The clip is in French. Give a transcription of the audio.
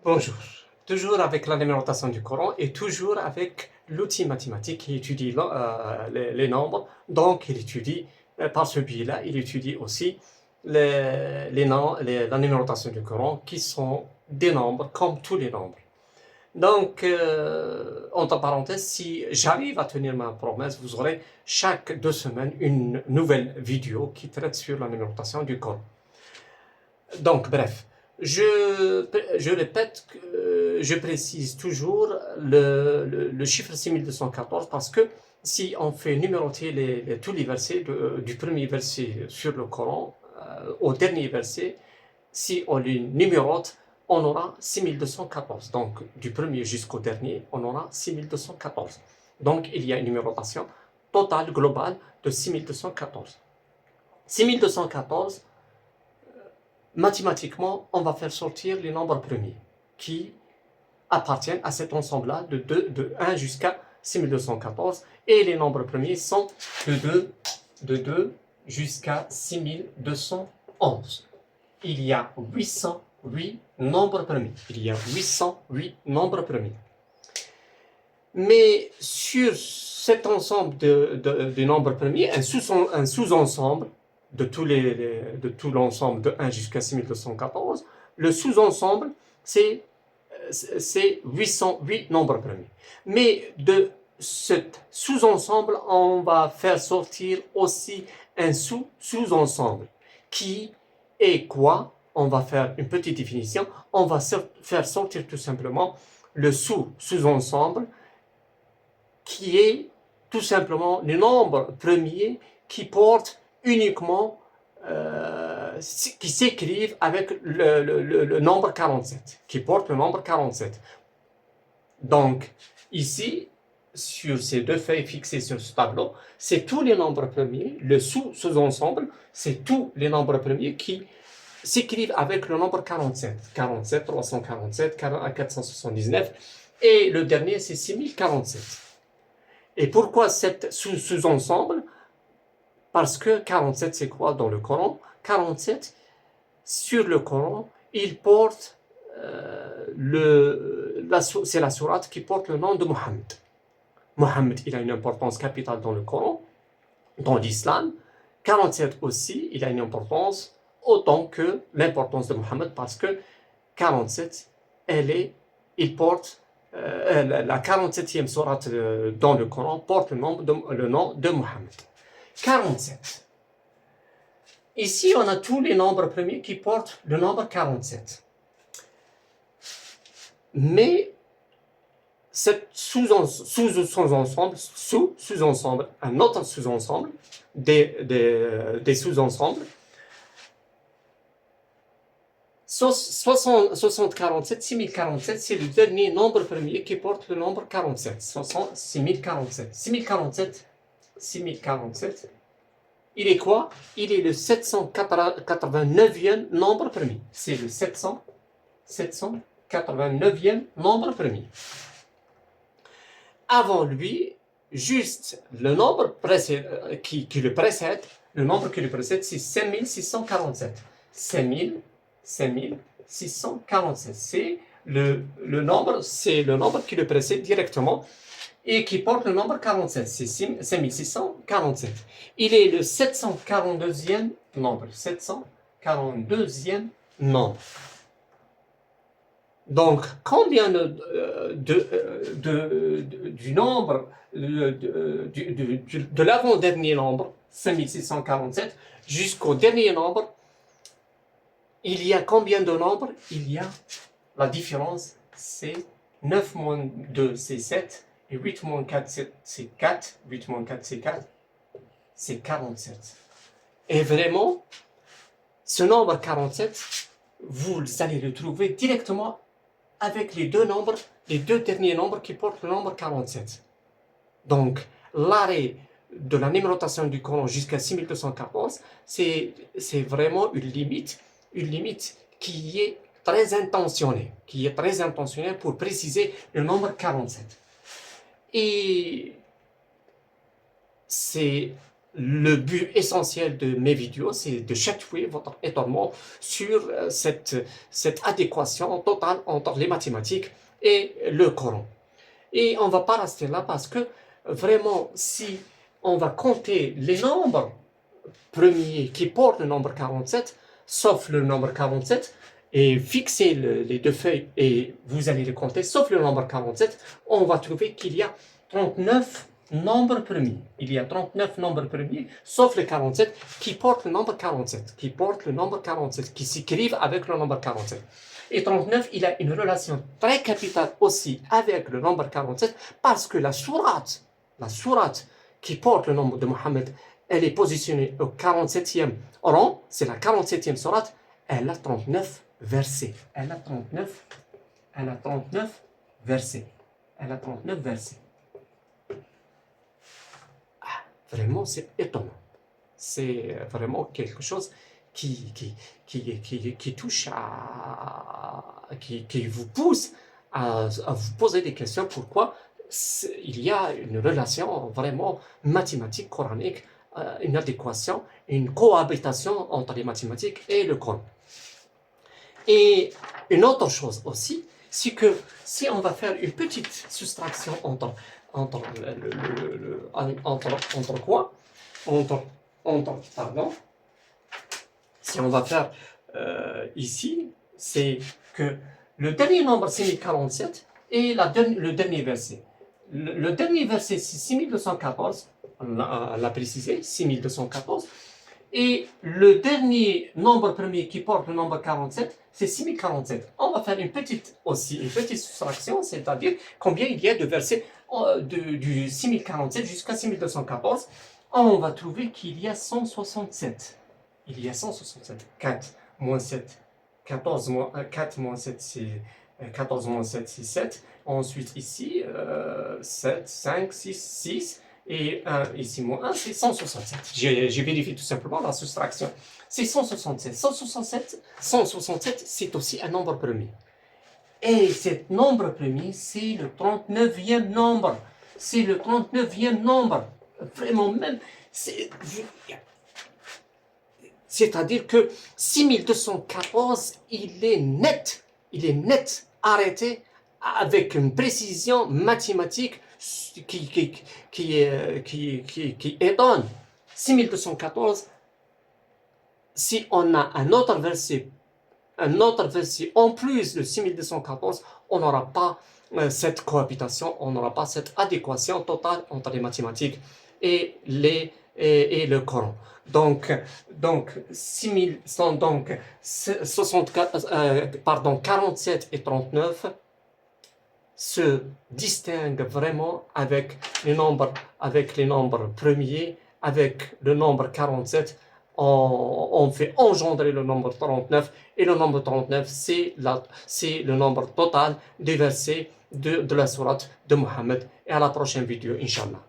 Bonjour. Toujours avec la numérotation du Coran et toujours avec l'outil mathématique qui étudie les nombres. Donc, il étudie, par ce biais-là, il étudie aussi la numérotation du Coran qui sont des nombres comme tous les nombres. Donc, entre parenthèses, si j'arrive à tenir ma promesse, vous aurez chaque 2 semaines une nouvelle vidéo qui traite sur la numérotation du Coran. Donc, bref, je répète, je précise toujours le chiffre 6214 parce que si on fait numéroter tous les versets, du premier verset sur le Coran au dernier verset, si on les numérote, on aura 6214. Donc, du premier jusqu'au dernier, on aura 6214. Donc, il y a une numérotation totale, globale de 6214. 6214, mathématiquement, on va faire sortir les nombres premiers qui appartiennent à cet ensemble-là de 1 jusqu'à 6214. Et les nombres premiers sont de 2 jusqu'à 6211. Il y a 808 nombres premiers. Il y a 808 nombres premiers. Mais sur cet ensemble de nombres premiers, un sous-ensemble de tout l'ensemble de 1 jusqu'à 6214, le sous-ensemble, c'est 808 nombres premiers. Mais de ce sous-ensemble, on va faire sortir aussi un sous-ensemble qui est quoi? On va faire une petite définition. On va faire sortir tout simplement le sous-ensemble qui est tout simplement le nombre premier qui porte uniquement, qui s'écrivent avec le nombre 47, qui porte le nombre 47. Donc, ici, sur ces deux feuilles fixées sur ce tableau, c'est tous les nombres premiers, le sous-ensemble, c'est tous les nombres premiers qui s'écrivent avec le nombre 47. 47, 347, 479, et le dernier, c'est 6047. Et pourquoi cet sous-ensemble? Parce que 47, c'est quoi dans le Coran? 47, sur le Coran, il porte, c'est la sourate qui porte le nom de Mohammed. Mohammed, il a une importance capitale dans le Coran, dans l'islam. 47 aussi, il a une importance autant que l'importance de Mohammed, parce que 47, il porte, la 47e sourate dans le Coran porte le nom de Mohammed. 47. Ici, on a tous les nombres premiers qui portent le nombre 47. Mais cet sous-ensemble, un autre sous-ensemble, des sous-ensembles, 6047, 6047, c'est le dernier nombre premier qui porte le nombre 47. 6047. 6047, il est quoi? Il est le 789e nombre premier. C'est le 789e nombre premier. Avant lui, juste le nombre qui le précède, le nombre qui le précède, c'est 5647. 5647. C'est le nombre qui le précède directement et qui porte le nombre 47. C'est 5647. Il est le 742e nombre. 742e nombre. Donc, combien du nombre, de l'avant-dernier nombre, 5647, jusqu'au dernier nombre, il y a combien de nombres? Il y a, la différence, c'est 9 moins 2, c'est 7, et 8 moins 4, c'est 4, 8 moins 4, c'est 4, c'est 47. Et vraiment, ce nombre 47, vous allez le trouver directement avec les deux derniers nombres qui portent le nombre 47. Donc, l'arrêt de la numérotation du Coran jusqu'à 6214, c'est vraiment une limite qui est très intentionnée, pour préciser le nombre 47. Et c'est le but essentiel de mes vidéos, c'est de chatouiller votre étonnement sur cette adéquation totale entre les mathématiques et le Coran. Et on ne va pas rester là parce que vraiment, si on va compter les nombres premiers qui portent le nombre 47, sauf le nombre 47, et fixer les deux feuilles et vous allez les compter, sauf le nombre 47, on va trouver qu'il y a 39 nombres premiers. Il y a 39 nombres premiers, sauf le 47, qui portent le nombre 47, qui s'écrivent avec le nombre 47. Et 39, il a une relation très capitale aussi avec le nombre 47 parce que la sourate qui porte le nom de Mohammed, elle est positionnée au 47e rang, c'est la 47e sourate, elle a 39 versets. Elle a 39 versets. Ah, vraiment, c'est étonnant. C'est vraiment quelque chose qui touche qui vous pousse à vous poser des questions. Pourquoi il y a une relation vraiment mathématique, coranique, une adéquation, une cohabitation entre les mathématiques et le Coran. Et une autre chose aussi, c'est que si on va faire une petite soustraction entre quoi? Pardon. Si on va faire ici, c'est que le dernier nombre, c'est 1047, et le dernier verset. Le dernier verset, c'est 6214, on l'a précisé, 6214, et le dernier nombre premier qui porte le nombre 47, c'est 6047. On va faire une petite soustraction, c'est-à-dire combien il y a de versets du 6047 jusqu'à 6214. On va trouver qu'il y a 167. Il y a 167. 4 moins 7, 14 moins 4 moins 7, c'est 14 moins 7, c'est 7. Ensuite, ici, 7, 5, 6, 6. Et 1, ici, moins 1, c'est 167. J'ai vérifié tout simplement la soustraction. C'est 167. 167, c'est aussi un nombre premier. Et cet nombre premier, c'est le 39e nombre. C'est le 39e nombre. Vraiment, même, c'est-à-dire que 6214, il est net, arrêté avec une précision mathématique qui étonne. 6214, si on a un autre verset en plus de 6214, on n'aura pas cette cohabitation, on n'aura pas cette adéquation totale entre les mathématiques et le Coran. Donc 47 et 39 se distinguent vraiment avec les nombres premiers, avec le nombre 47. On fait engendrer le nombre 39, et le nombre 39, c'est le nombre total des versets de la sourate de Mohammed. Et à la prochaine vidéo, Inch'Allah.